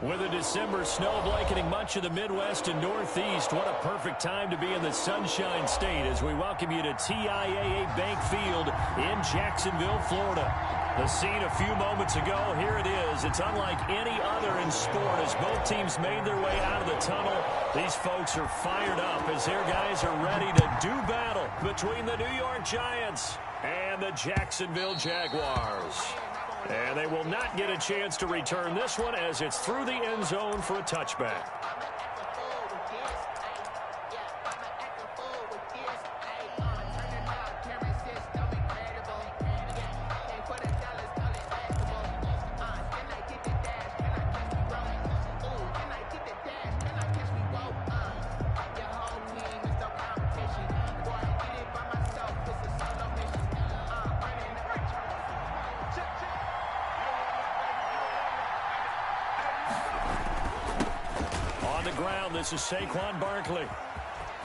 With a December snow blanketing much of the Midwest and Northeast, what a perfect time to be in the Sunshine State as we welcome you to TIAA Bank Field in Jacksonville, Florida. The scene a few moments ago, here it is. It's unlike any other in sport as both teams made their way out of the tunnel. These folks are fired up as their guys are ready to do battle between the New York Giants and the Jacksonville Jaguars. And they will not get a chance to return this one as it's through the end zone for a touchback. This is Saquon Barkley.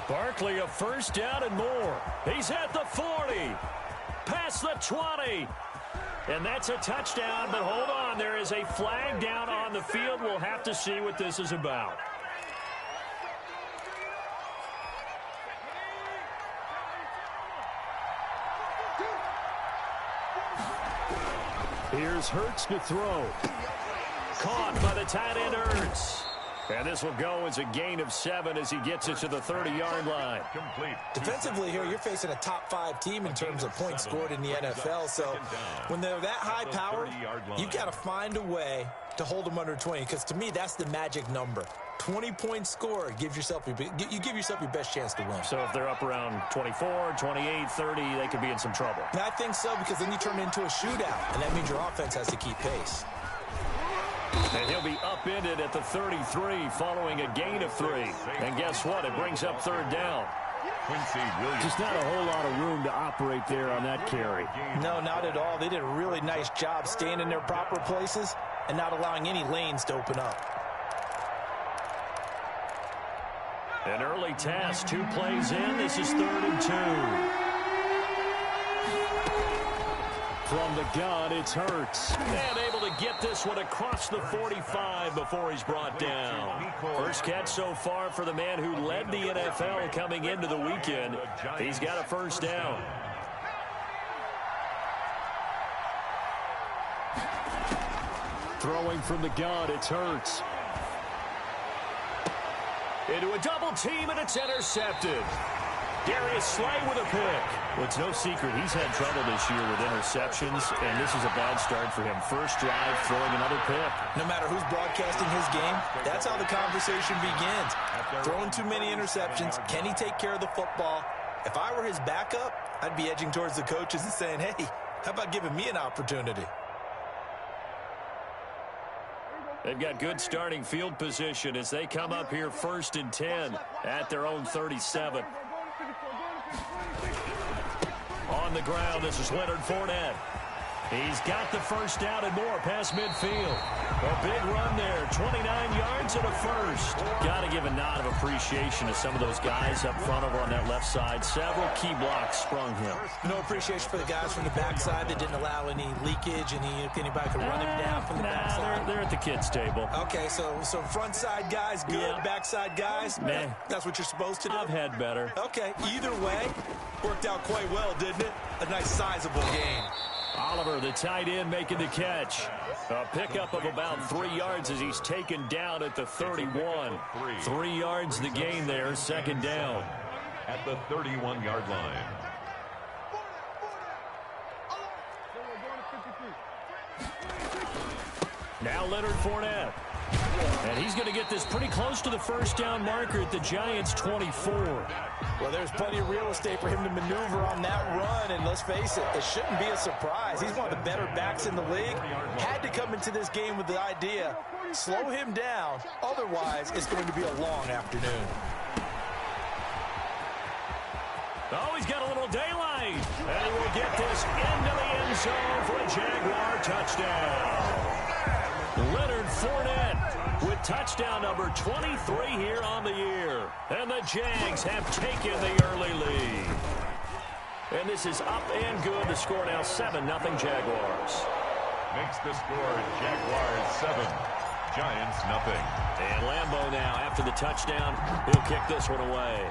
Barkley a first down and more. He's at the 40. Past the 20. And that's a touchdown, but hold on. There is a flag down on the field. We'll have to see what this is about. Here's Hurts to throw. Caught by the tight end Hurts. And this will go as a gain of 7 as he gets it to the 30-yard line. Complete. Defensively here, you're facing a top-5 team in terms of points scored in the NFL. So when they're that high-powered, you've got to find a way to hold them under 20. Because to me, that's the magic number. 20 points scored gives yourself you give yourself your best chance to win. So if they're up around 24, 28, 30, they could be in some trouble. And I think so, because then you turn it into a shootout, and that means your offense has to keep pace. And he'll be upended at the 33 following a gain of 3. And guess what? It brings up third down. Just not a whole lot of room to operate there on that carry. No, not at all. They did a really nice job staying in their proper places and not allowing any lanes to open up. An early task, 2 plays in. This is 3rd and 2. From the gun, it's Hurts. And able to get this one across the 45 before he's brought down. First catch so far for the man who led the NFL coming into the weekend. He's got a first down. Throwing from the gun, it's Hurts. Into a double team, and it's intercepted. Darius Slay with a pick. Well, it's no secret he's had trouble this year with interceptions, and this is a bad start for him. First drive, throwing another pick. No matter who's broadcasting his game, that's how the conversation begins. Throwing too many interceptions. Can he take care of the football? If I were his backup, I'd be edging towards the coaches and saying, hey, how about giving me an opportunity? They've got good starting field position as they come up here 1st and 10 at their own 37. On the ground, this is Leonard Fournette. He's got the first down and more past midfield. A big run there, 29 yards and a first. Got to give a nod of appreciation to some of those guys up front over on that left side. Several key blocks sprung him. No appreciation for the guys from the backside that didn't allow any leakage, anybody could run him down from the backside. They're at the kids' table. Okay, so front side guys good, yeah. Backside guys, that's what you're supposed to do? I've had better. Okay, either way, worked out quite well, didn't it? A nice sizable gain. Oliver, the tight end, making the catch. A pickup of about 3 yards as he's taken down at the 31. 3 yards the gain there, 2nd down. At the 31-yard line. Now Leonard Fournette. And he's going to get this pretty close to the first down marker at the Giants' 24. Well, there's plenty of real estate for him to maneuver on that run, and let's face it, it shouldn't be a surprise. He's one of the better backs in the league. Had to come into this game with the idea, slow him down, otherwise it's going to be a long afternoon. Oh, he's got a little daylight, and he will get this into the end zone for a Jaguar touchdown. Leonard Fournette with touchdown number 23 here on the year. And the Jags have taken the early lead. And this is up and good. The score now 7-0 Jaguars. Makes the score Jaguars 7, Giants nothing. And Lambeau now, after the touchdown, he'll kick this one away.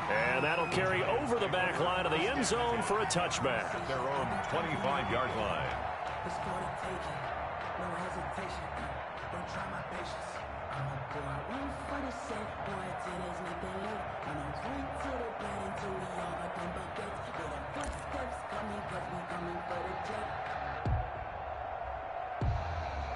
And that'll carry over the back line of the end zone for a touchback. At their own 25-yard line. It's for the taking. No hesitation. Don't try my patience. I'm a boy. One for the safe boy till there's nothing left. And I'm sweet to the bed until we all got them buckets. Yeah, the footsteps coming, cause we coming for the jet.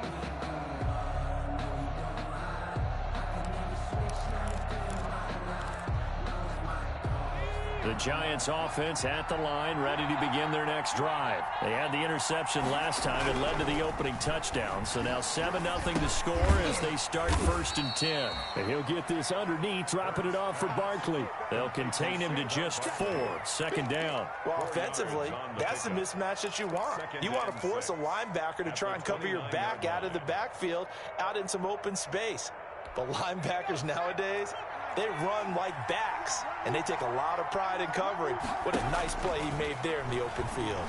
We ain't gon' run, no, we don't hide. I can never switch lanes during my ride. Knows my call. The Giants offense at the line, ready to begin their next drive. They had the interception last time. It led to the opening touchdown. So now 7-0 to score as they start 1st and 10. And he'll get this underneath, dropping it off for Barkley. They'll contain him to just 4. 2nd down. Well, offensively, that's the mismatch that you want. You want to force a linebacker to try and cover your back out of the backfield, out in some open space. But linebackers nowadays, they run like backs, and they take a lot of pride in covering. What a nice play he made there in the open field.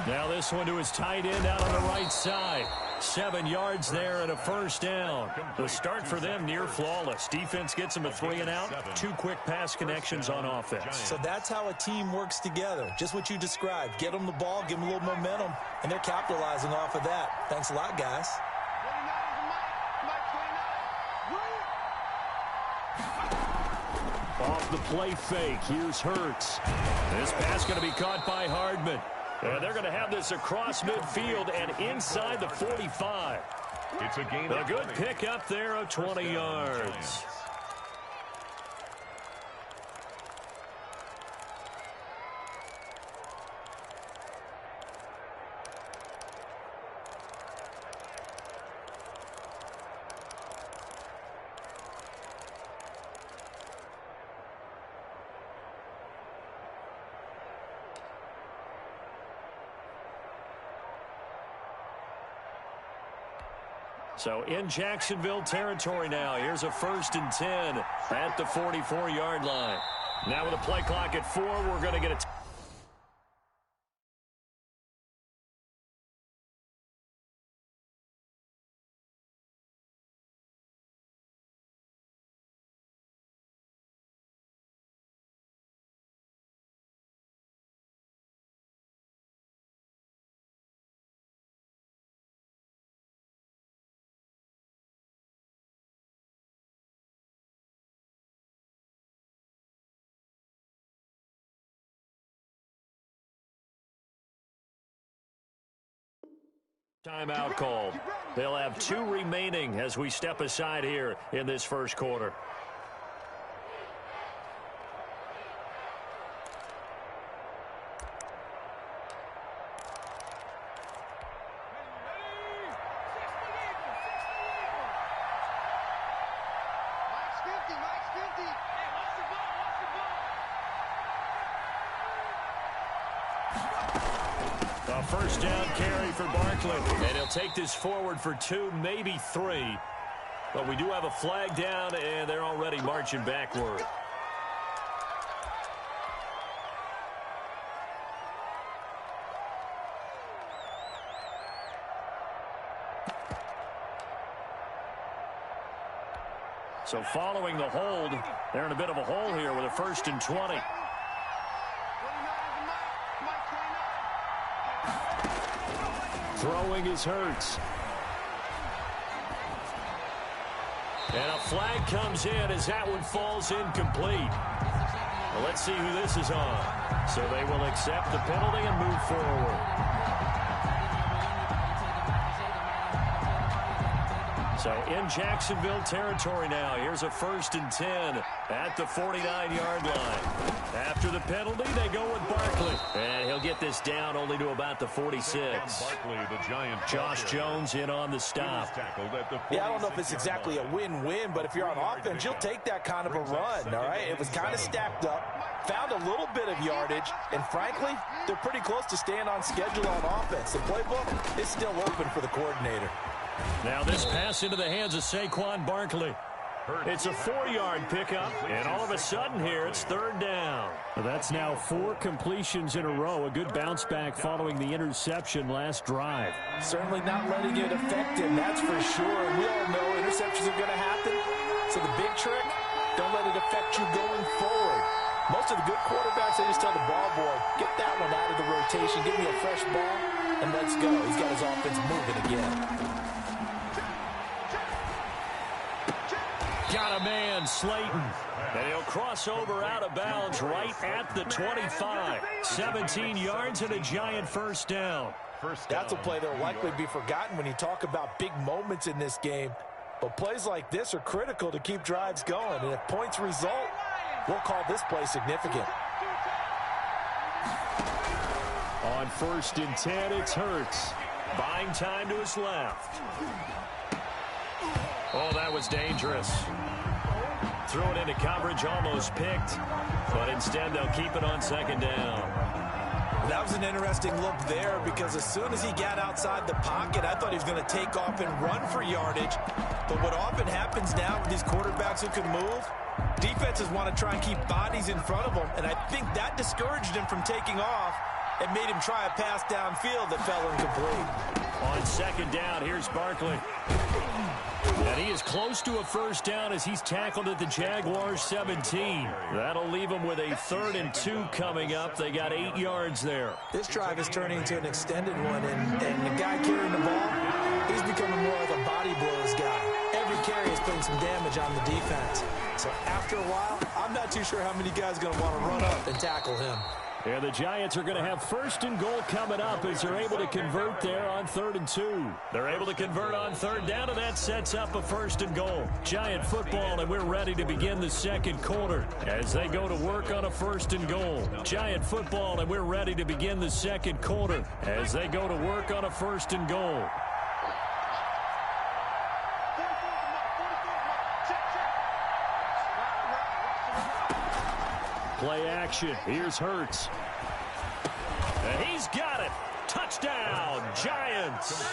Now this one to his tight end out on the right side. 7 yards there and a 1st down. The start for them near flawless. Defense gets them a 3 and out. 2 quick pass connections on offense. So that's how a team works together. Just what you described. Get them the ball, give them a little momentum, and they're capitalizing off of that. Thanks a lot, guys. Off the play fake, here's Hurts. This pass going to be caught by Hardman. And they're going to have this across midfield and inside the 45. It's a gain. A good pick up there of 20 yards. So in Jacksonville territory now. Here's a 1st and 10 at the 44-yard line. Now with a play clock at 4, we're going to get a timeout called. They'll have 2 remaining as we step aside here in this 1st quarter. A 1st down carry for Barkley. And he'll take this forward for 2, maybe 3. But we do have a flag down, and they're already marching backward. So following the hold, they're in a bit of a hole here with a 1st and 20. Throwing is Hurts. And a flag comes in as that one falls incomplete. Well, let's see who this is on. So they will accept the penalty and move forward. So in Jacksonville territory now. Here's a 1st and 10 at the 49-yard line. After the penalty, they go with Barkley. And he'll get this down only to about the 46. Barkley, the Giant Josh Jones in on the stop. Yeah, I don't know if it's exactly a win-win, but if you're on offense, you'll take that kind of a run, all right? It was kind of stacked up, found a little bit of yardage, and frankly, they're pretty close to staying on schedule on offense. The playbook is still open for the coordinator. Now this pass into the hands of Saquon Barkley. It's a 4-yard pickup, and all of a sudden here it's third down. That's now 4 completions in a row. A good bounce back following the interception last drive. Certainly not letting it affect him, that's for sure. And we all know interceptions are going to happen. So the big trick, don't let it affect you going forward. Most of the good quarterbacks, they just tell the ball boy, get that one out of the rotation, give me a fresh ball, and let's go. He's got his offense moving again. Got a man, Slayton. And he'll cross over out of bounds right at the 25. 17 yards and a giant first down. That's a play that will likely be forgotten when you talk about big moments in this game. But plays like this are critical to keep drives going. And if points result, we'll call this play significant. On 1st and 10, it's Hurts. Buying time to his left. Oh, that was dangerous. Threw it into coverage, almost picked. But instead, they'll keep it on 2nd down. That was an interesting look there because as soon as he got outside the pocket, I thought he was going to take off and run for yardage. But what often happens now with these quarterbacks who can move, defenses want to try and keep bodies in front of them. And I think that discouraged him from taking off and made him try a pass downfield that fell incomplete. On 2nd down, here's Barkley. And he is close to a first down as he's tackled at the Jaguars 17. That'll leave them with a 3rd and 2 coming up. They got 8 yards there. This drive is turning into an extended one, and the guy carrying the ball, he's becoming more of a body blows guy. Every carry is putting some damage on the defense. So after a while, I'm not too sure how many guys are going to want to run up and tackle him. And the Giants are going to have 1st and goal coming up as they're able to convert there on 3rd and 2. They're able to convert on 3rd down, and that sets up a 1st and goal. Giant football, and we're ready to begin the 2nd quarter as they go to work on a 1st and goal. Giant football, and we're ready to begin the 2nd quarter as they go to work on a 1st and goal. Play action. Here's Hurts. And he's got it. Touchdown, Giants.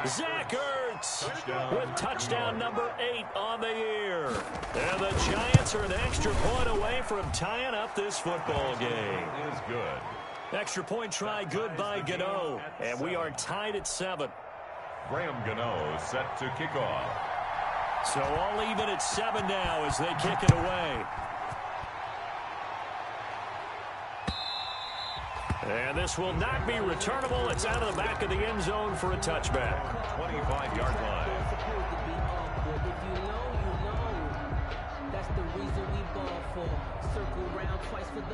Zach Ertz with touchdown number 8 on the year. And the Giants are an extra point away from tying up this football game. Is good. Extra point try good by Gano. And we are tied at 7. Graham Gano set to kick off. So all even at 7 now as they kick it away. And this will not be returnable. It's out of the back of the end zone for a touchback. 25-yard line.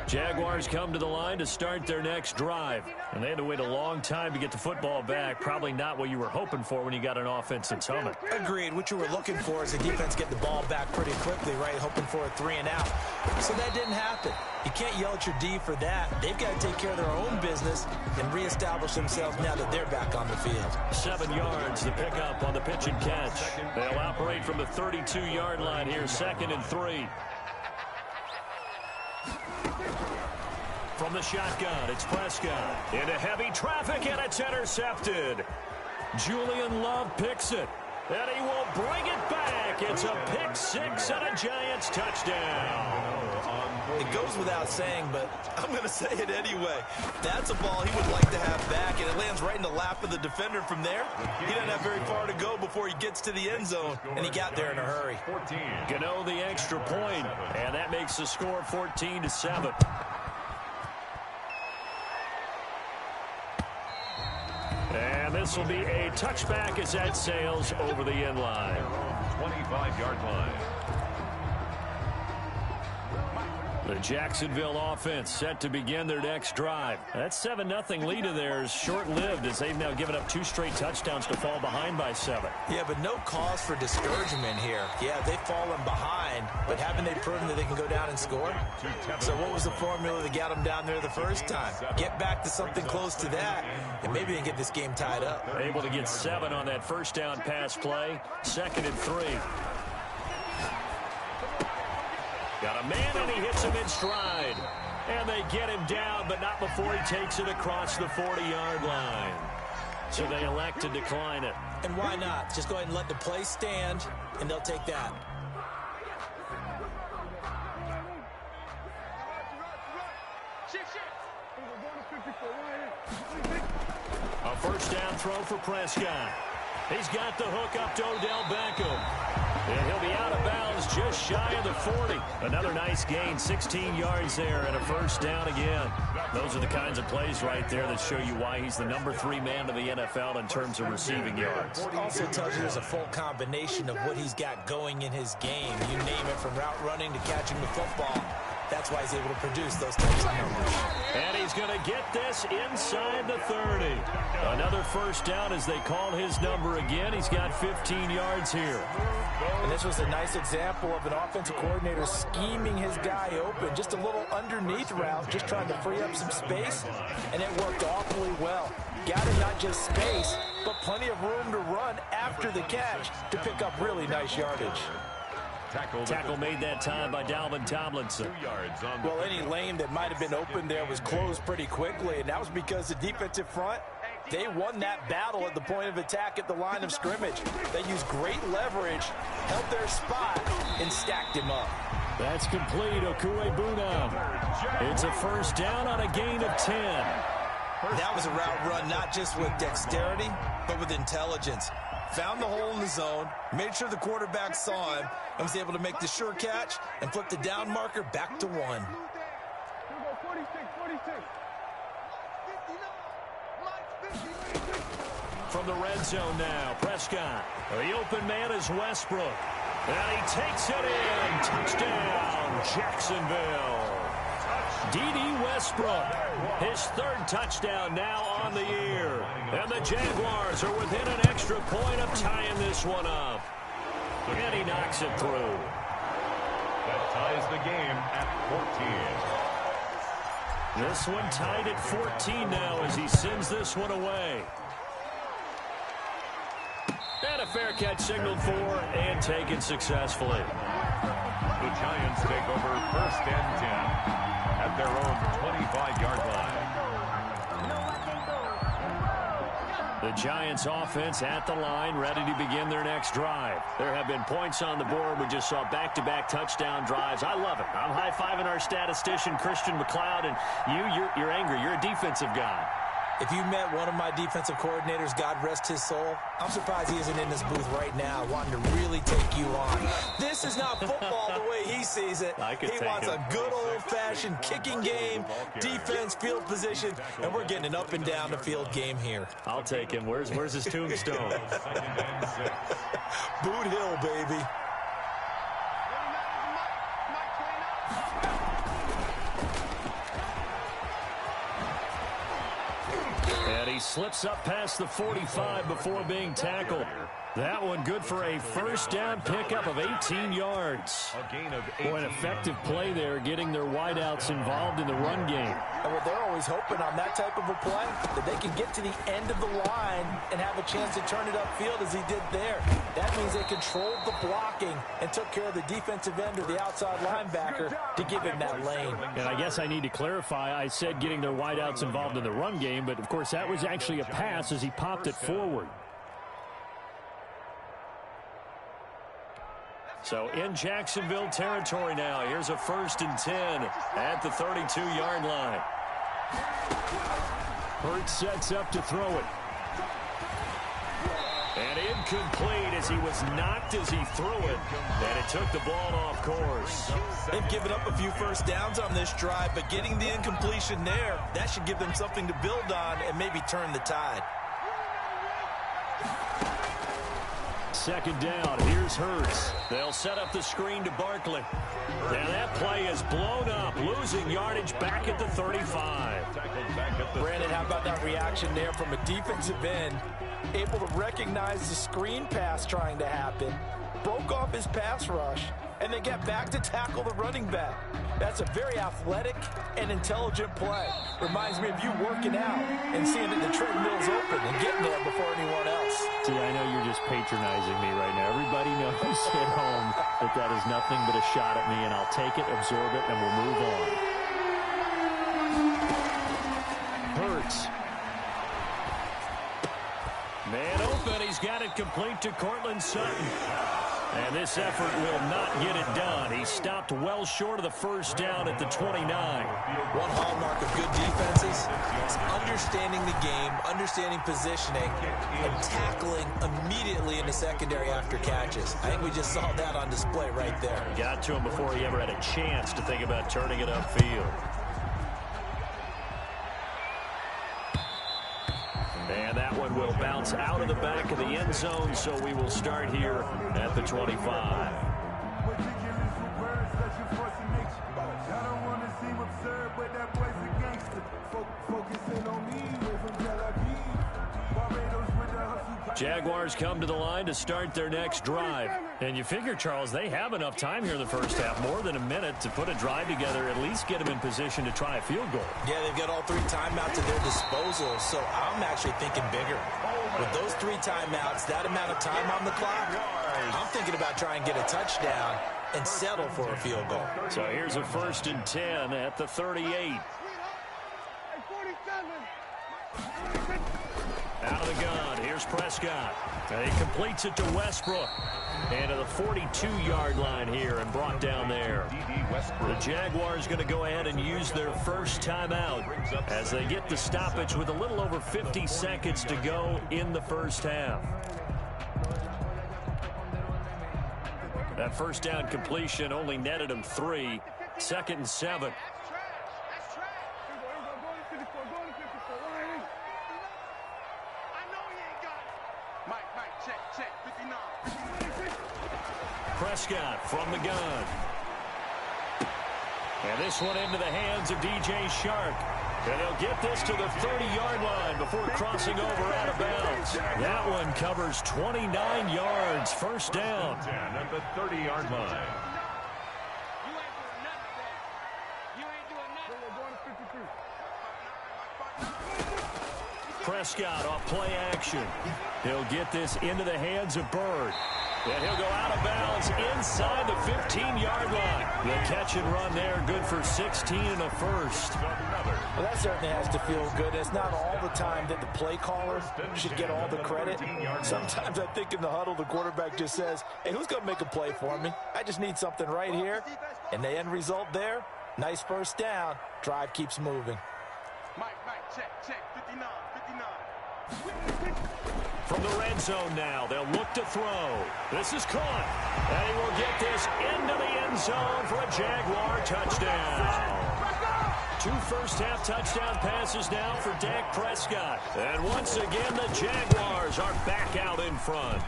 Jaguars come to the line to start their next drive. And they had to wait a long time to get the football back. Probably not what you were hoping for when you got an offense that's humming. Agreed. What you were looking for is the defense get the ball back pretty quickly, right? Hoping for a 3 and out. So that didn't happen. You can't yell at your D for that. They've got to take care of their own business and reestablish themselves now that they're back on the field. 7 yards, the pickup on the pitch and catch. They'll operate from the 32-yard line here, 2nd and 3. From the shotgun, it's Prescott. Into heavy traffic, and it's intercepted. Julian Love picks it. And he will bring it back. It's a pick 6 and a Giants touchdown. It goes without saying, but I'm going to say it anyway. That's a ball he would like to have back, and it lands right in the lap of the defender from there. He doesn't have very far to go before he gets to the end zone, and he got there in a hurry. Gano the extra point, and that makes the score 14-7. And this will be a touchback as that sails over the end line. 25-yard line. The Jacksonville offense set to begin their next drive. That 7-0 lead of theirs short-lived as they've now given up 2 straight touchdowns to fall behind by 7. Yeah, but no cause for discouragement here. Yeah, they've fallen behind, but haven't they proven that they can go down and score? So what was the formula that got them down there the first time? Get back to something close to that, and maybe they can get this game tied up. Able to get 7 on that first down pass play. 2nd and 3. Got a man, and he hits him in stride. And they get him down, but not before he takes it across the 40-yard line. So they elect to decline it. And why not? Just go ahead and let the play stand, and they'll take that. A first down throw for Prescott. He's got the hook up to Odell Beckham. And he'll be out of bounds just shy of the 40. Another nice gain, 16 yards there, and a first down again. Those are the kinds of plays right there that show you why he's the #3 man of the NFL in terms of receiving yards. It also tells you there's a full combination of what he's got going in his game. You name it, from route running to catching the football. That's why he's able to produce those types of numbers. And he's going to get this inside the 30. Another first down as they call his number again. He's got 15 yards here. And this was a nice example of an offensive coordinator scheming his guy open. Just a little underneath route, just trying to free up some space, and it worked awfully well. Got him not just space, but plenty of room to run after the catch to pick up really nice yardage. Tackle made that time by Dalvin Tomlinson. Well, any lane that might have been open there was closed pretty quickly, and that was because the defensive front, they won that battle at the point of attack at the line of scrimmage. They used great leverage, held their spot, and stacked him up. That's complete. Okuebuna. It's a first down on a gain of 10. That was a route run not just with dexterity, but with intelligence. Found the hole in the zone, made sure the quarterback saw him, and was able to make the sure catch and flip the down marker back to 1. From the red zone now, Prescott. The open man is Westbrook. And he takes it in. Touchdown, Jacksonville. D.D. Westbrook, his 3rd touchdown now on the year. And the Jaguars are within an extra point of tying this one up. And he knocks it through. That ties the game at 14. This one tied at 14 now as he sends this one away. And a fair catch signaled for and taken successfully. The Giants take over 1st and 10 at their own 25-yard line. The Giants offense at the line, ready to begin their next drive. There have been points on the board. We just saw back-to-back touchdown drives. I love it. I'm high-fiving our statistician, Christian McLeod, and you're angry. You're a defensive guy. If you met one of my defensive coordinators, God rest his soul, I'm surprised he isn't in this booth right now wanting to really take you on. This is not football the way he sees it. He wants a good old-fashioned kicking game, defense, field position, and we're getting an up-and-down-the-field game here. I'll take him. Where's his tombstone? Boot Hill, baby. He slips up past the 45 before being tackled. That one good for a first down pickup of 18 yards. A gain of 18. Boy, an effective play there, getting their wideouts involved in the run game. And well, they're always hoping on that type of a play that they can get to the end of the line and have a chance to turn it upfield as he did there. That means they controlled the blocking and took care of the defensive end or the outside linebacker to give him that lane. And I guess I need to clarify, I said getting their wideouts involved in the run game, but of course that was actually a pass as he popped it forward. So in Jacksonville territory now. Here's a 1st and 10 at the 32-yard line. Hurts sets up to throw it. And incomplete as he was knocked as he threw it. And it took the ball off course. They've given up a few first downs on this drive, but getting the incompletion there, that should give them something to build on and maybe turn the tide. 2nd down. Here's Hurts. They'll set up the screen to Barkley. And that play is blown up, losing yardage back at the 35. Brandon, how about that reaction there from a defensive end? Able to recognize the screen pass trying to happen, broke off his pass rush, and then get back to tackle the running back. That's a very athletic and intelligent play. Reminds me of you working out and seeing that the treadmill's open and getting there before anyone else. See, I know you're just patronizing me right now. Everybody knows at home that is nothing but a shot at me, and I'll take it, absorb it, and we'll move on. Hurts. Man open. He's got it complete to Cortland Sutton. And this effort will not get it done. He stopped well short of the first down at the 29. One hallmark of good defenses is understanding the game, understanding positioning, and tackling immediately in the secondary after catches. I think we just saw that on display right there. Got to him before he ever had a chance to think about turning it upfield. And that one will bounce out of the back of the end zone, so we will start here at the 25. Jaguars come to the line to start their next drive. And you figure, Charles, they have enough time here in the first half, more than a minute, to put a drive together, at least get them in position to try a field goal. Yeah, they've got all 3 timeouts at their disposal, so I'm actually thinking bigger. With those 3 timeouts, that amount of time on the clock, I'm thinking about trying to get a touchdown and settle for a field goal. So here's a 1st and 10 at the 38. Out of the gun, here's Prescott. He completes it to Westbrook. And to the 42-yard line here and brought down there. The Jaguars going to go ahead and use their first timeout as they get the stoppage with a little over 50 seconds to go in the first half. That first down completion only netted him 3. 2nd and 7. Prescott from the gun. And this one into the hands of DJ Shark. And they'll get this to the 30-yard line before crossing over out of bounds. That one covers 29 yards. First down. At the 30-yard line. Prescott off play action. He'll get this into the hands of Bird. And he'll go out of bounds inside the 15-yard line. The catch and run there, good for 16 and a first. Well, that certainly has to feel good. It's not all the time that the play caller should get all the credit. Sometimes I think in the huddle, the quarterback just says, hey, who's going to make a play for me? I just need something right here. And the end result there, nice first down. Drive keeps moving. Mike, check, 59. From the red zone now, they'll look to throw. This is caught. And he will get this into the end zone for a Jaguar touchdown. 2 first-half touchdown passes now for Dak Prescott. And once again, the Jaguars are back out in front.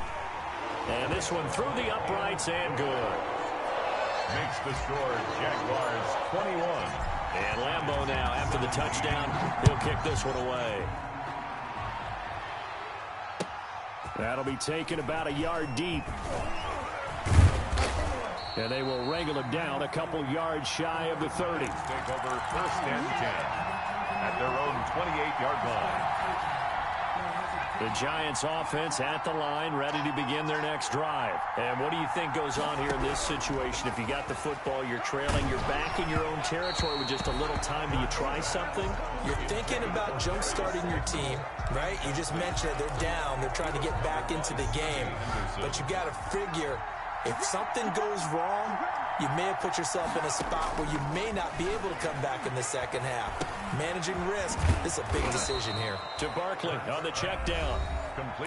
And this one through the uprights and good. Makes the score Jaguars 21. And Lambeau now, after the touchdown, he'll kick this one away. That'll be taken about a yard deep. And they will wrangle it down a couple yards shy of the 30. Take over 1st and 10 at their own 28-yard line. The Giants offense at the line, ready to begin their next drive. And what do you think goes on here in this situation? If you got the football, you're trailing, you're back in your own territory with just a little time. Do you try something? You're thinking about jump-starting your team, right? You just mentioned it. They're down. They're trying to get back into the game. But you got to figure, if something goes wrong, you may have put yourself in a spot where you may not be able to come back in the second half. Managing risk, this is a big decision here. To Barkley on the check down.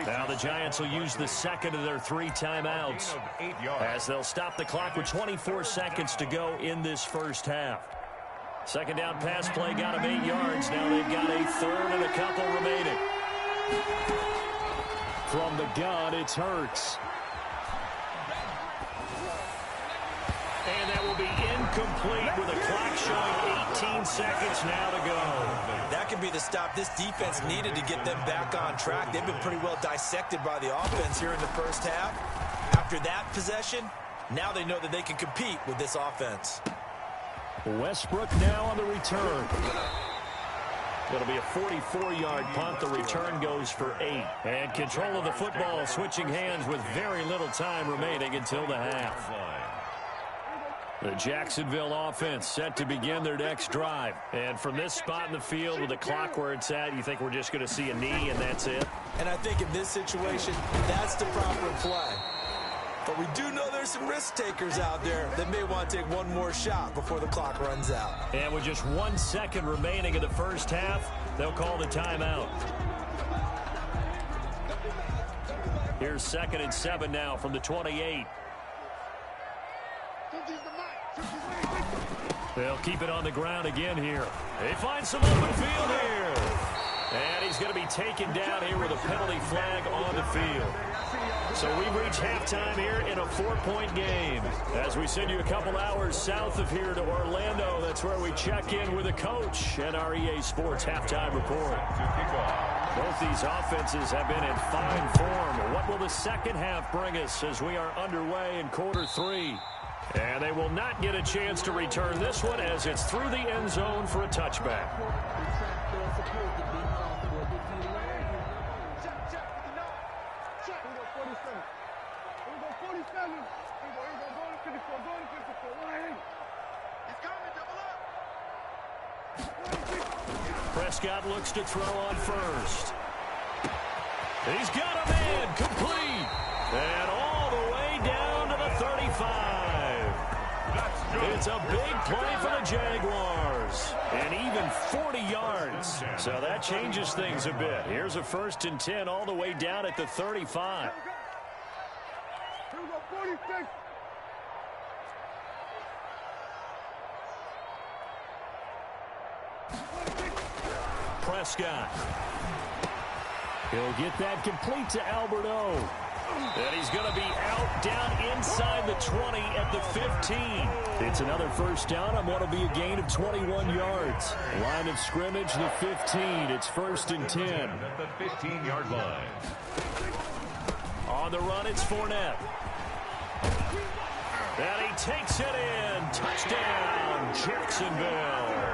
Now the Giants will use the second of their 3 timeouts as they'll stop the clock with 24 seconds to go in this first half. Second down pass play got them 8 yards. Now they've got a third and a couple remaining. From the gun, it's Hurts. And that will be incomplete with a clock showing 18 seconds now to go. That could be the stop this defense needed to get them back on track. They've been pretty well dissected by the offense here in the first half. After that possession, now they know that they can compete with this offense. Westbrook now on the return. It'll be a 44-yard punt. The return goes for 8. And control of the football switching hands with very little time remaining until the half. The Jacksonville offense set to begin their next drive. And from this spot in the field with the clock where it's at, you think we're just going to see a knee and that's it? And I think in this situation, that's the proper play. But we do know there's some risk takers out there that may want to take one more shot before the clock runs out. And with just 1 second remaining in the first half, they'll call the timeout. Here's 2nd and 7 now from the 28. They'll keep it on the ground again here. They find some open field here. And he's going to be taken down here with a penalty flag on the field. So we've reached halftime here in a 4-point game. As we send you a couple hours south of here to Orlando, that's where we check in with the coach and our EA Sports halftime report. Both these offenses have been in fine form. What will the second half bring us as we are underway in quarter 3? And they will not get a chance to return this one as it's through the end zone for a touchback. Prescott looks to throw on first. He's got a man complete. And all the way down to the 35. It's a big play for the Jaguars. And even 40 yards. So that changes things a bit. Here's a 1st and 10 all the way down at the 35. Here we go, 46. Prescott. He'll get that complete to Alberto. And he's going to be out down inside the 20 at the 15. It's another first down on what will be a gain of 21 yards. Line of scrimmage, the 15. It's 1st and 10. At the 15-yard line. On the run, it's Fournette. And he takes it in. Touchdown, Jacksonville.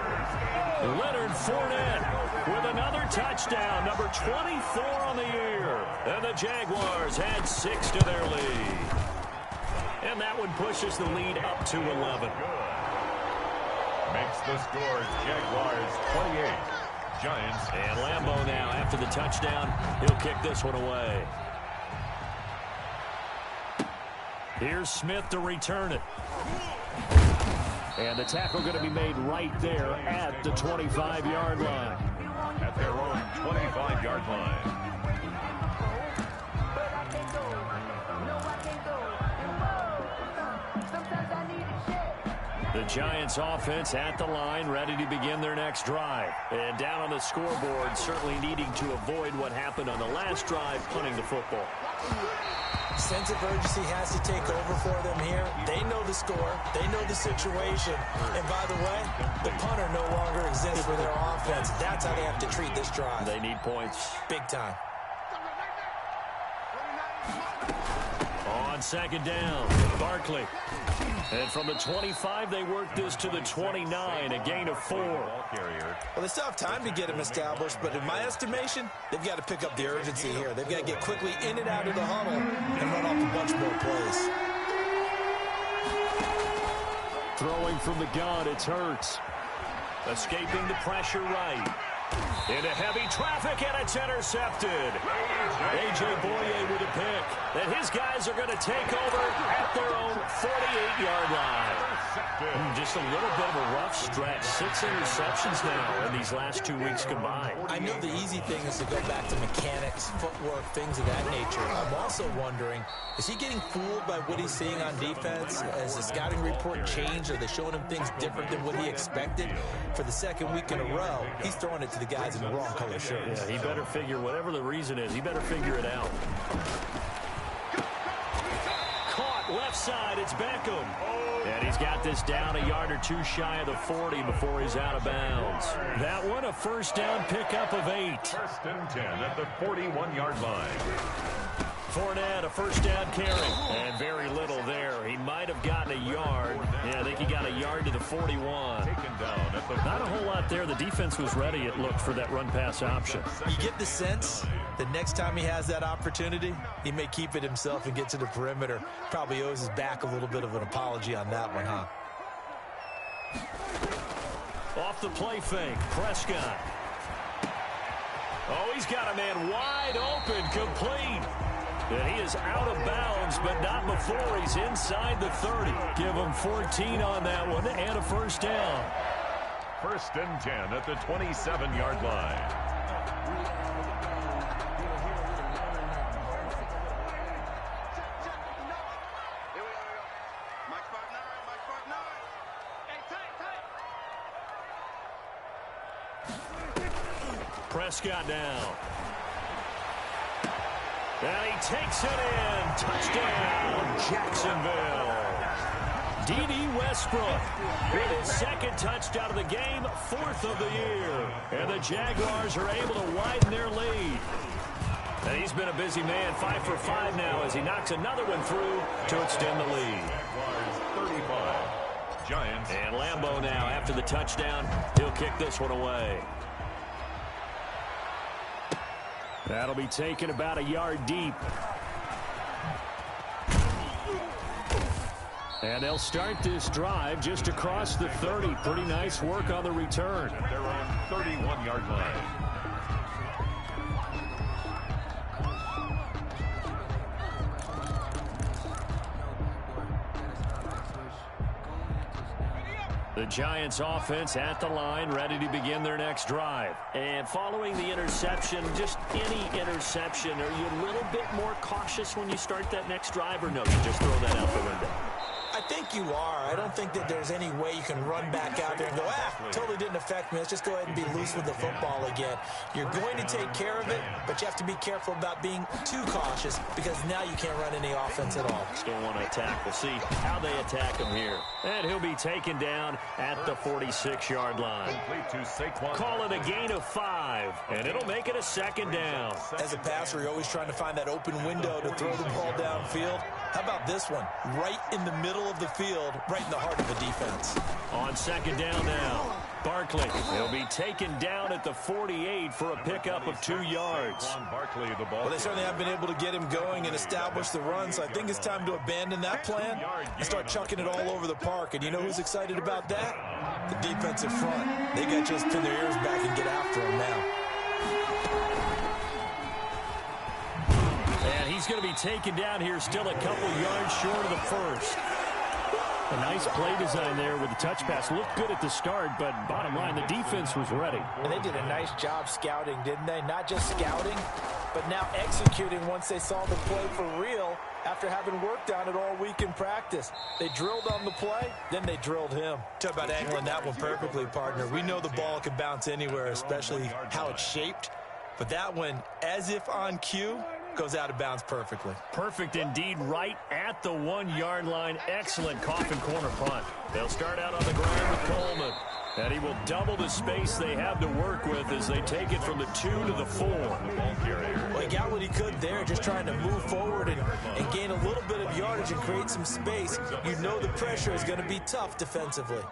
Leonard Fournette with another touchdown, number 24 on the year. And the Jaguars add 6 to their lead. And that one pushes the lead up to 11. Makes the score Jaguars 28. Giants. And Lambeau now after the touchdown. He'll kick this one away. Here's Smith to return it. And the tackle going to be made right there at the 25-yard line. At their own 25-yard line. The Giants offense at the line, ready to begin their next drive. And down on the scoreboard, certainly needing to avoid what happened on the last drive, punting the football. Sense of urgency has to take over for them here. They know the score. They know the situation. And by the way, the punter no longer exists for their offense. That's how they have to treat this drive. They need points. Big time. On 2nd down, Barkley. And from the 25, they work this to the 29, a gain of 4. Well, they still have time to get him established, but in my estimation, they've got to pick up the urgency here. They've got to get quickly in and out of the huddle and run off a bunch more plays. Throwing from the gun, it's Hurts. Escaping the pressure right. Into heavy traffic, and it's intercepted. A.J. Boye with a pick. And his guys are going to take over at their own 48-yard line. Just a little bit of a rough stretch. 6 interceptions now in these last 2 weeks combined. I know the easy thing is to go back to mechanics, footwork, things of that nature. I'm also wondering, is he getting fooled by what he's seeing on defense? Has the scouting report changed? Are they showing him things different than what he expected? For the 2nd week in a row, he's throwing it to the guys in the wrong color shirts. Yeah, he better figure, whatever the reason is, he better figure it out. Caught left side, it's Beckham. And he's got this down a yard or 2 shy of the 40 before he's out of bounds. That one, a first down pickup of 8. 1st and 10 at the 41-yard line. Fournette, a first down carry. And very little there. He might have gotten a yard. Yeah, I think he got a yard to the 41. Taken down at the Not a whole lot there. The defense was ready, it looked, for that run-pass option. You get the sense that next time he has that opportunity, he may keep it himself and get to the perimeter. Probably owes his back a little bit of an apology on that one, huh? Off the play fake, Prescott. Oh, he's got a man wide open, complete. And he is out of bounds, but not before he's inside the 30. Give him 14 on that one and a first down. 1st and 10 at the 27-yard line. Prescott now. And he takes it in. Touchdown, Jacksonville. D.D. Westbrook with his 2nd touchdown of the game, 4th of the year. And the Jaguars are able to widen their lead. And he's been a busy man, 5 for 5 now as he knocks another one through to extend the lead. Jaguars 35. Giants. And Lambeau now after the touchdown. He'll kick this one away. That'll be taken about a yard deep. And they'll start this drive just across the 30. Pretty nice work on the return. At their own 31-yard line. The Giants offense at the line, ready to begin their next drive. And following the interception, just any interception, are you a little bit more cautious when you start that next drive, or no, you just throw that out the window? I think you are. I don't think that there's any way you can run back out there and go, totally didn't affect me. Let's just go ahead and be loose with the football again. You're going to take care of it, but you have to be careful about being too cautious because now you can't run any offense at all. Still want to attack. We'll see how they attack him here. And he'll be taken down at the 46-yard line. Call it a gain of 5, and it'll make it a 2nd down. As a passer, you're always trying to find that open window to throw the ball downfield. How about this one? Right in the middle of the field, right in the heart of the defense. On 2nd down now, Barkley. He'll be taken down at the 48 for a pickup of 2 yards. Well, they certainly have been able to get him going and establish the run, so I think it's time to abandon that plan and start chucking it all over the park. And you know who's excited about that? The defensive front. They got to just pin their ears back and get after him now. And he's going to be taken down here still a couple yards short of the first. A nice play design there with the touch pass. Looked good at the start, but bottom line, the defense was ready. And they did a nice job scouting, didn't they? Not just scouting, but now executing once they saw the play for real after having worked on it all week in practice. They drilled on the play, then they drilled him. Talk about angling that one perfectly, partner. We know the ball can bounce anywhere, especially how it's shaped. But that one, as if on cue, goes out of bounds perfectly. Perfect indeed, right at the 1-yard line. Excellent coffin corner punt. They'll start out on the ground with Coleman. And he will double the space they have to work with as they take it from the 2 to the 4. Well, he got what he could there, just trying to move forward and gain a little bit of yardage and create some space. You know the pressure is going to be tough defensively.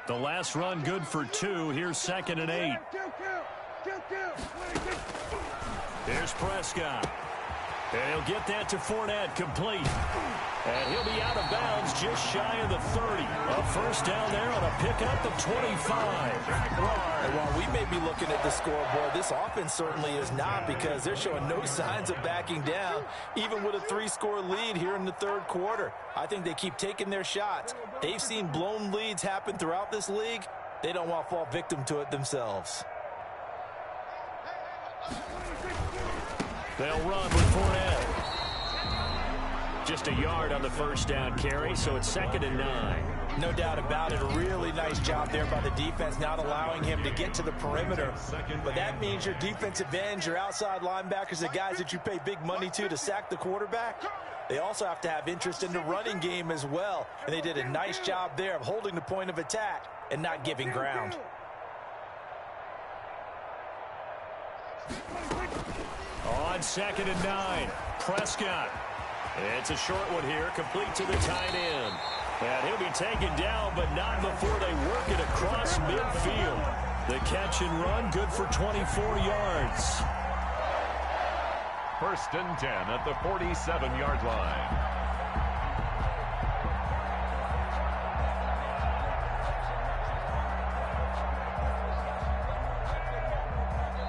The last run good for 2. Here's 2nd and 8. Here's Prescott. And he'll get that to Fournette, complete. And he'll be out of bounds just shy of the 30. A first down there on a pickup of 25. And while we may be looking at the scoreboard, this offense certainly is not, because they're showing no signs of backing down, even with a 3-score lead here in the 3rd quarter. I think they keep taking their shots. They've seen blown leads happen throughout this league. They don't want to fall victim to it themselves. They'll run with Fournette. Just a yard on the first down carry, so it's 2nd and 9. No doubt about it. A really nice job there by the defense, not allowing him to get to the perimeter. But that means your defensive ends, your outside linebackers, the guys that you pay big money to sack the quarterback, they also have to have interest in the running game as well. And they did a nice job there of holding the point of attack and not giving ground. On 2nd and 9, Prescott. It's a short one here, complete to the tight end. And he'll be taken down, but not before they work it across midfield. The catch and run, good for 24 yards. 1st and 10 at the 47-yard line.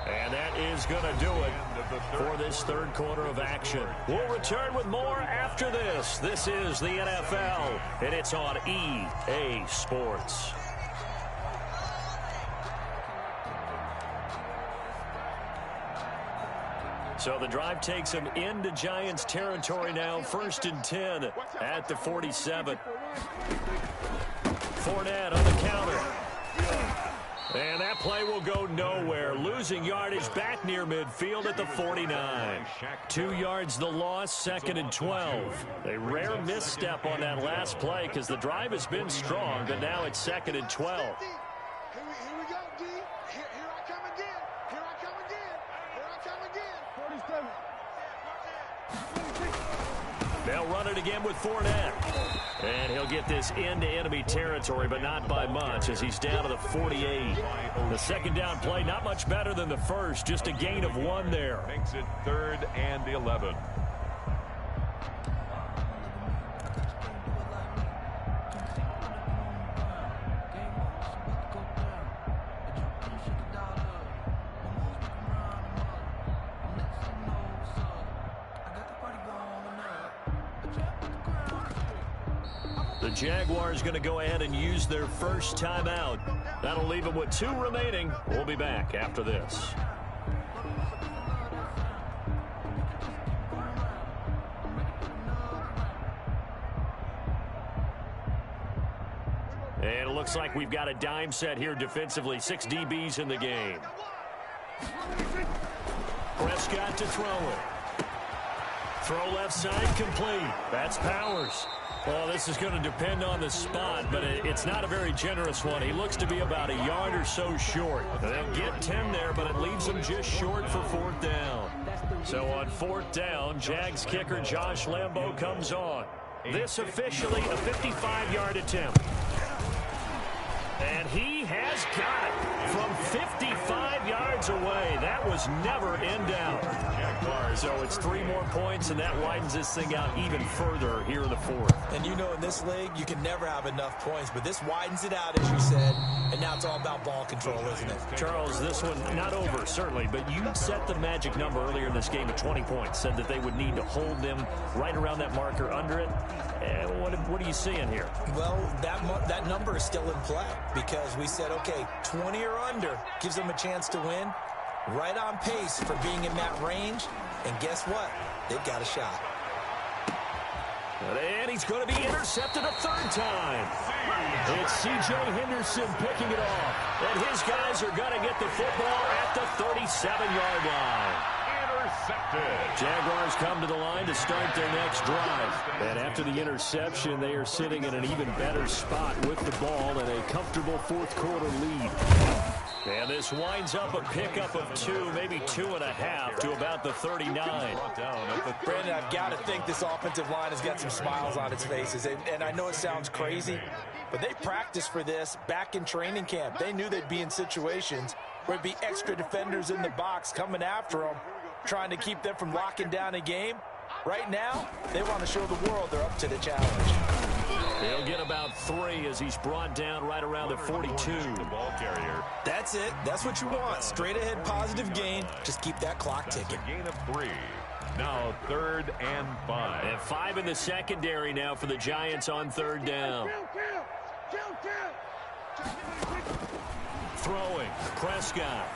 And that is going to do it. for this third quarter of action. We'll return with more after this. This is the NFL, and it's on EA Sports. So the drive takes them into Giants territory now. 1st and 10 at the 47. Fournette on the counter. And that play will go nowhere. Losing yardage back near midfield at the 49. 2 yards the loss, 2nd and 12. A rare misstep on that last play because the drive has been strong, but now it's 2nd and 12. Here we go, D. Here I come again. Here I come again. Here I come again. 47. They'll run it again with Fournette. And he'll get this into enemy territory, but not by much as he's down to the 48. The second down play, not much better than the first, just a gain of 1 there. Makes it 3rd and 11. The Jaguars going to go ahead and use their first timeout. That'll leave them with 2 remaining. We'll be back after this. And it looks like we've got a dime set here defensively. 6 DBs in the game. Prescott to throw it. Throw left side complete. That's Powers. Well, this is going to depend on the spot, but it's not a very generous one. He looks to be about a yard or so short. They'll get 10 there, but it leaves them just short for 4th down. So on 4th down, Jags kicker Josh Lambo comes on. This officially a 55-yard attempt. And he has got it from 55 yards away. That was never in doubt. So it's 3 more points, and that widens this thing out even further here in the 4th. And you know, in this league, you can never have enough points, but this widens it out, as you said, and now it's all about ball control, isn't it? Charles, this one not over, certainly, but you set the magic number earlier in this game at 20 points, said that they would need to hold them right around that marker under it. What are you seeing here? Well, that number is still in play because we said, okay, 20 or under gives them a chance to win. Right on pace for being in that range. And guess what? They've got a shot. And he's going to be intercepted a 3rd time. It's C.J. Henderson picking it off. And his guys are going to get the football at the 37-yard line. Jaguars come to the line to start their next drive. And after the interception, they are sitting in an even better spot with the ball and a comfortable 4th quarter lead. And this winds up a pickup of 2, maybe 2.5 to about the 39. Brandon, I've got to think this offensive line has got some smiles on its faces. And I know it sounds crazy, but they practiced for this back in training camp. They knew they'd be in situations where there'd be extra defenders in the box coming after them, trying to keep them from locking down a game. Right now, they want to show the world they're up to the challenge. He'll get about 3 as he's brought down right around the 42. The ball carrier. That's it. That's what you want. Straight ahead positive gain. Just keep that clock ticking. A gain of 3. Now 3rd and 5. And 5 in the secondary now for the Giants on 3rd down. Throwing. Prescott.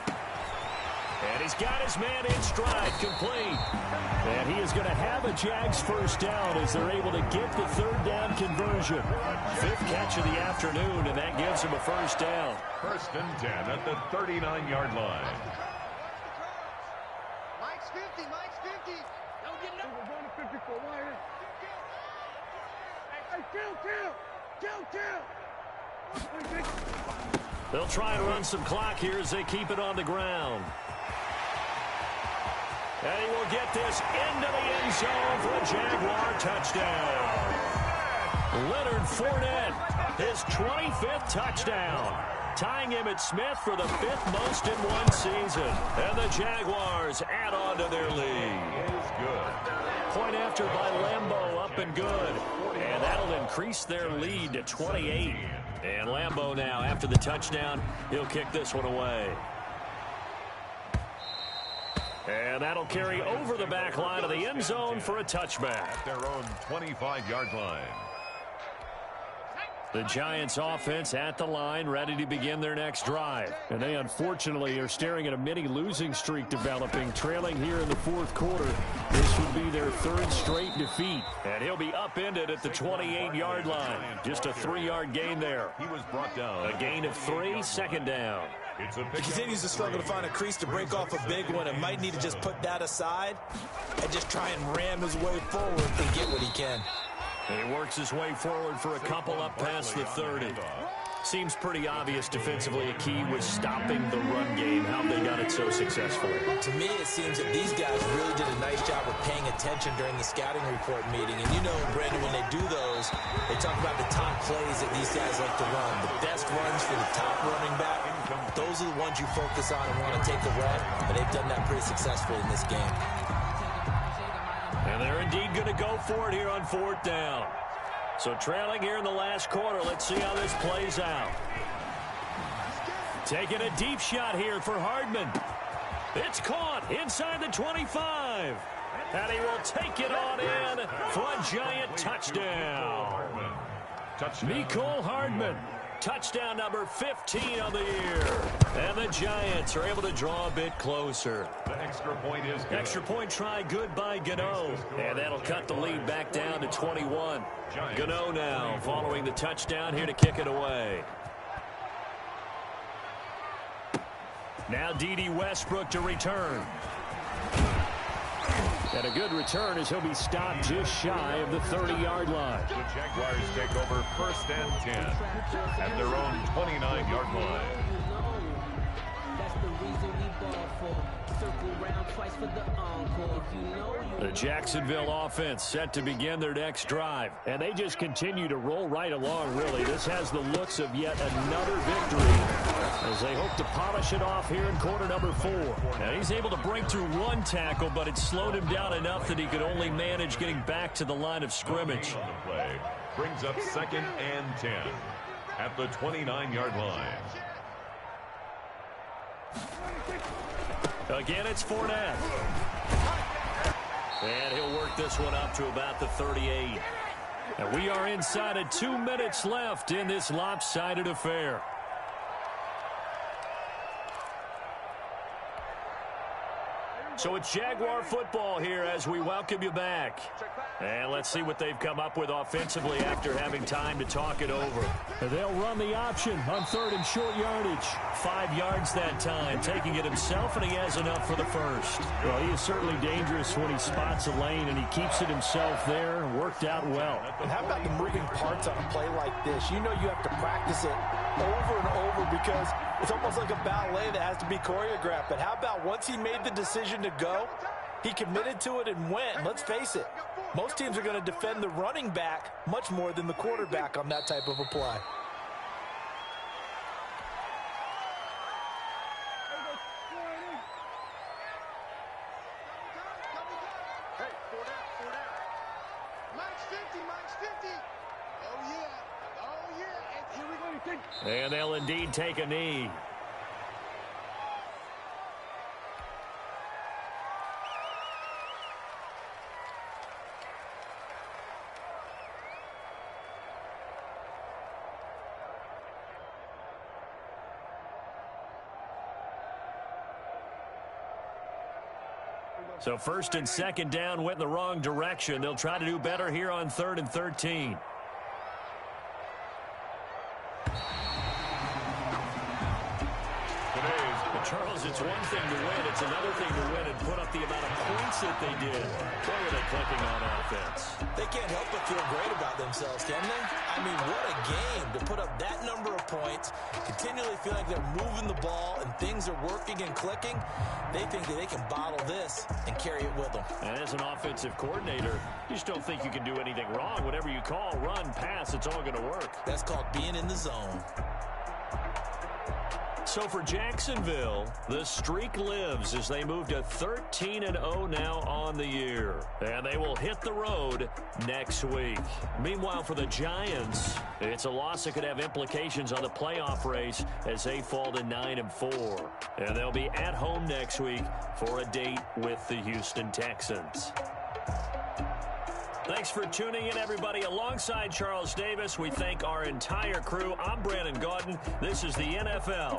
And he's got his man in stride, complete. And he is going to have a Jags first down as they're able to get the 3rd down conversion. 5th catch of the afternoon, and that gives him a first down. 1st and 10 at the 39-yard line. Mike's 50, Mike's 50. Don't get it. We're going to 50 for a while. Hey, kill. They'll try and run some clock here as they keep it on the ground. And he will get this into the end zone for a Jaguar touchdown. Leonard Fournette, his 25th touchdown, tying him at Smith for the 5th most in one season. And the Jaguars add on to their lead. Is good. Point after by Lambo, up and good. And that'll increase their lead to 28. And Lambo now, after the touchdown, he'll kick this one away. And that'll carry over the back line of the end zone for a touchback. At their own 25-yard line. The Giants offense at the line, ready to begin their next drive. And they unfortunately are staring at a mini losing streak developing, trailing here in the fourth quarter. This would be their third straight defeat. And he'll be upended at the 28-yard line. Just a 3-yard gain there. He was brought down. A gain of 3, second down. He continues to struggle to find a crease to break off a big one and might need to just put that aside and just try and ram his way forward and get what he can. He works his way forward for a couple up past the 30. Seems pretty obvious defensively a key was stopping the run game. How they got it so successfully. To me, it seems that these guys really did a nice job of paying attention during the scouting report meeting. And you know, Brandon, when they do those, they talk about the top plays that these guys like to run. The best runs for the top running back. Those are the ones you focus on and want to take a run. And they've done that pretty successfully in this game. And they're indeed going to go for it here on 4th down. So trailing here in the last quarter, let's see how this plays out. Taking a deep shot here for Hardman. It's caught inside the 25. And he will take it on in for a Giant touchdown. Mecole Hardman. Touchdown number 15 on the year. And the Giants are able to draw a bit closer. The extra point is good. Extra point try good by Gano. And that'll cut the lead back down to 21. Gano now following the touchdown here to kick it away. Now D.D. Westbrook to return. And a good return as he'll be stopped just shy of the 30-yard line. The Jaguars take over 1st and 10 at their own 29-yard line. The Jacksonville offense set to begin their next drive. And they just continue to roll right along, really. This has the looks of yet another victory as they hope to polish it off here in quarter number 4. Now he's able to break through one tackle, but it slowed him down enough that he could only manage getting back to the line of scrimmage. On the play brings up 2nd and 10 at the 29-yard line. Again, it's Fournette. And he'll work this one up to about the 38. And we are inside of 2 minutes left in this lopsided affair. So it's Jaguar football here as we welcome you back. And let's see what they've come up with offensively after having time to talk it over. They'll run the option on 3rd and short yardage. 5 yards that time, taking it himself, and he has enough for the first. Well, he is certainly dangerous when he spots a lane, and he keeps it himself there. Worked out well. And how about the moving parts on a play like this? You know you have to practice it over and over because it's almost like a ballet that has to be choreographed. But how about once he made the decision to go, he committed to it and went. And let's face it, most teams are going to defend the running back much more than the quarterback on that type of a play. And they'll indeed take a knee. So 1st and 2nd down went in the wrong direction. They'll try to do better here on 3rd and 13. Charles, it's one thing to win. It's another thing to win and put up the amount of points that they did. Boy, are they clicking on offense. They can't help but feel great about themselves, can they? I mean, what a game to put up that number of points, continually feel like they're moving the ball and things are working and clicking. They think that they can bottle this and carry it with them. And as an offensive coordinator, you just don't think you can do anything wrong. Whatever you call, run, pass, it's all going to work. That's called being in the zone. So for Jacksonville, the streak lives as they move to 13-0 now on the year. And they will hit the road next week. Meanwhile, for the Giants, it's a loss that could have implications on the playoff race as they fall to 9-4. And they'll be at home next week for a date with the Houston Texans. Thanks for tuning in, everybody. Alongside Charles Davis, we thank our entire crew. I'm Brandon Gaudin. This is the NFL